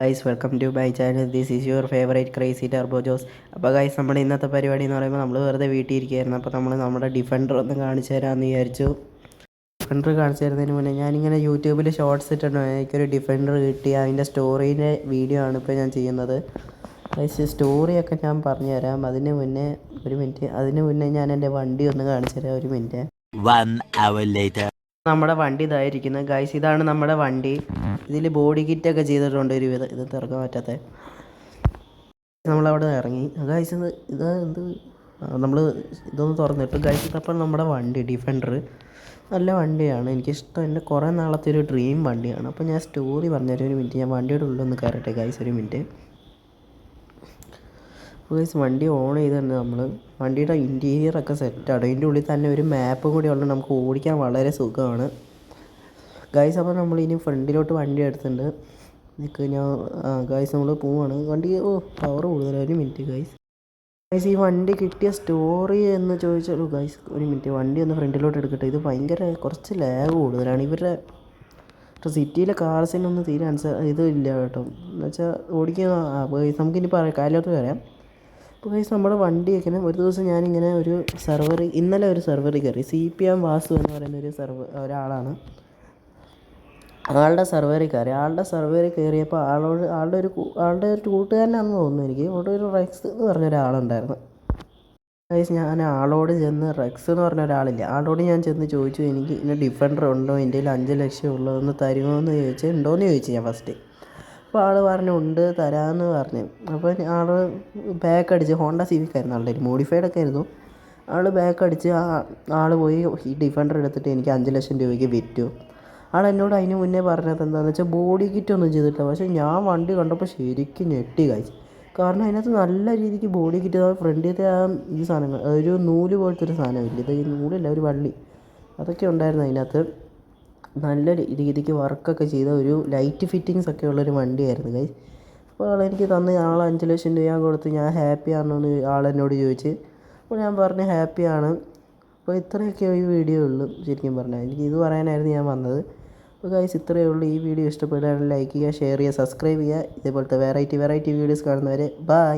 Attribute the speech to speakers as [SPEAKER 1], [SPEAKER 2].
[SPEAKER 1] Guys welcome to my channel. This is your favourite crazy turbo Jose. അപ്പോൾ guys നമ്മുടെ ഇന്നത്തെ പരിപാടി എന്ന് പറയുമ്പോൾ നമ്മൾ വെറുതെ വീട്ടിൽ ഇരിക്കുകയായിരുന്നു. അപ്പോൾ നമ്മൾ നമ്മുടെ ഡിഫൻഡർ ഒന്ന് കാണിച്ചു തരാമെന്ന് വിചാരിച്ചു. ഡിഫൻഡർ കാണിച്ചു തരുന്നതിന് മുന്നേ ഞാനിങ്ങനെ യൂട്യൂബിൽ ഷോർട്സ് ഇട്ടിട്ടുണ്ട്. എനിക്കൊരു ഡിഫൻഡർ കിട്ടി, അതിൻ്റെ സ്റ്റോറീൻ്റെ വീഡിയോ ആണ് ഇപ്പോൾ ഞാൻ ചെയ്യുന്നത്. ഗൈസ് സ്റ്റോറിയൊക്കെ ഞാൻ പറഞ്ഞുതരാം. അതിന് മുന്നേ ഒരു മിനിറ്റ്, അതിന് മുന്നേ ഞാൻ എൻ്റെ വണ്ടി ഒന്ന് കാണിച്ചു തരാം. ഒരു മിനിറ്റ്. നമ്മുടെ വണ്ടി ഇതായിരിക്കുന്നത് ഗൈസ്. ഇതാണ് നമ്മുടെ വണ്ടി. ഇതിൽ ബോഡി കിറ്റൊക്കെ ചെയ്തിട്ടുണ്ട്. ഒരു വിധം ഇത് തിറക്കാൻ പറ്റാത്ത നമ്മളവിടെ ഇറങ്ങി ഗൈസ്. ഇത് എന്ത് നമ്മൾ ഇതൊന്ന് തുറന്നിട്ട് ഗൈസ്, ഇതപ്പം നമ്മുടെ വണ്ടി ഡിഫൻഡർ നല്ല വണ്ടിയാണ്, എനിക്കിഷ്ടം. എൻ്റെ കുറേ നാളത്തെ ഒരു ഡ്രീം വണ്ടിയാണ്. അപ്പോൾ ഞാൻ സ്റ്റോറി പറഞ്ഞുതരാം. ഒരു മിനിറ്റ്, ഞാൻ വണ്ടിയുടെ ഉള്ളിലൊന്ന് കയറട്ടെ ഗൈസ്. ഒരു മിനിറ്റ്. ഗൈസ് വണ്ടി ഓൺ ചെയ്തിട്ടുണ്ട്. നമ്മൾ വണ്ടിയുടെ ഇൻറ്റീരിയറൊക്കെ സെറ്റാണ്. അതിൻ്റെ ഉള്ളിൽ തന്നെ ഒരു മാപ്പും കൂടി ഉള്ളത്, നമുക്ക് ഓടിക്കാൻ വളരെ സുഖമാണ് ഗൈസ്. അപ്പോൾ നമ്മൾ ഇനി ഫ്രണ്ടിലോട്ട് വണ്ടി എടുത്തിട്ടുണ്ട്. നിൽക്ക് ഞാൻ ഗൈസ് നമ്മൾ പോവാണ്. വണ്ടി പവർ കൂടുതലാണ്. ഒരു മിനിറ്റ് ഗൈസ്. ഗൈസ് ഈ വണ്ടി കിട്ടിയ സ്റ്റോറി എന്ന് ചോദിച്ചാലോ ഗൈസ്, ഒരു മിനിറ്റ് വണ്ടി ഒന്ന് ഫ്രണ്ടിലോട്ട് എടുക്കട്ടെ. ഇത് ഭയങ്കര കുറച്ച് ലാഗ് കൂടുതലാണ്. ഇവരുടെ സിറ്റിയിലെ കാർസിനൊന്നും തീരെ ഇത് ഇല്ല കേട്ടോ. എന്നുവെച്ചാൽ ഓടിക്കുക ഗൈസ്. നമുക്കിനി കാര്യമായിട്ട് വരാം. അപ്പോൾ ഗൈസ് നമ്മുടെ വണ്ടി വയ്ക്കണം. ഒരു ദിവസം ഞാനിങ്ങനെ ഒരു ഇന്നലെ ഒരു സെർവറിൽ കയറി. CPM വാസു എന്ന് പറയുന്ന ഒരാളാണ്. ആളുടെ സെർവറിൽ കയറിയപ്പോൾ ആളുടെ ഒരു കൂട്ടുകാരനാണെന്ന് തോന്നുന്നു എനിക്ക്. അവിടെ ഒരു റെക്സ് എന്ന് പറഞ്ഞ ഒരാളുണ്ടായിരുന്നു ഗൈസ്. ഞാൻ ആളോട് ചെന്ന്, റെക്സ് എന്ന് പറഞ്ഞ ഒരാളില്ല, ആളോട് ഞാൻ ചെന്ന് ചോദിച്ചു, എനിക്ക് ഇന്ന ഡിഫൻഡർ ഉണ്ടോ, എൻ്റെ കയ്യിൽ 5 ലക്ഷം ഉള്ളതെന്ന് തരുമോ എന്ന് ചോദിച്ചു. ഉണ്ടോയെന്ന് ചോദിച്ചു ഞാൻ ഫസ്റ്റ്. അപ്പോൾ ആൾ പറഞ്ഞു ഉണ്ട് തരാമെന്ന് പറഞ്ഞു. അപ്പോൾ ആൾ ബാക്ക് അടിച്ച്, ഹോണ്ട സിവിക് ആയിരുന്നു ആളുടെ, മോഡിഫൈഡ് ഒക്കെ ആയിരുന്നു. ആൾ ബാക്ക് അടിച്ച് ആൾ പോയി ഈ ഡിഫൻഡർ എടുത്തിട്ട് എനിക്ക് 5 ലക്ഷം രൂപയ്ക്ക് വിറ്റു. ആൾ എന്നോട് അതിന് മുന്നേ പറഞ്ഞത് എന്താണെന്ന് വെച്ചാൽ ബോഡി കിറ്റ് ഒന്നും ചെയ്തിട്ടില്ല. പക്ഷേ ഞാൻ വണ്ടി കണ്ടപ്പോൾ ശരിക്കും ഞെട്ടി കാഴ്ച. കാരണം അതിനകത്ത് നല്ല രീതിക്ക് ബോഡി കിറ്റ്, ഫ്രണ്ടിലത്തെ ഈ സാധനങ്ങൾ, ഒരു നൂല് പോലത്തെ ഒരു സാധനമില്ല, ഇത് ഈ നൂലല്ല ഒരു വള്ളി, അതൊക്കെ ഉണ്ടായിരുന്നു അതിനകത്ത്. നല്ല രീതിക്ക് വർക്കൊക്കെ ചെയ്ത ഒരു ലൈറ്റ് ഫിറ്റിങ്സ് ഒക്കെ ഉള്ളൊരു വണ്ടിയായിരുന്നു ഗൈസ്. അപ്പോൾ ആളെനിക്ക് തന്ന്, 5 ലക്ഷം രൂപ ഞാൻ കൊടുത്ത്. ഞാൻ ഹാപ്പിയാണോ എന്ന് ആളെന്നോട് ചോദിച്ച്. അപ്പോൾ ഞാൻ പറഞ്ഞു ഹാപ്പിയാണ്. അപ്പോൾ ഇത്രയൊക്കെ ഈ വീഡിയോ ഉള്ളൂ ശരിക്കും പറഞ്ഞാൽ. എനിക്ക് ഇത് പറയാനായിരുന്നു ഞാൻ വന്നത്. അപ്പോൾ ഗൈസ് ഇത്രയേ ഉള്ളൂ. ഈ വീഡിയോ ഇഷ്ടപ്പെട്ടാൽ ലൈക്ക് ചെയ്യുക, ഷെയർ ചെയ്യുക, സബ്സ്ക്രൈബ് ചെയ്യുക. ഇതേപോലത്തെ വെറൈറ്റി വീഡിയോസ് കാണുന്നവരെ ബൈ.